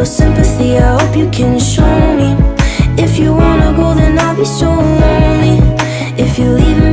little sympathy, I hope you can show me. If you wanna go, then I'll be so lonely. If you're leaving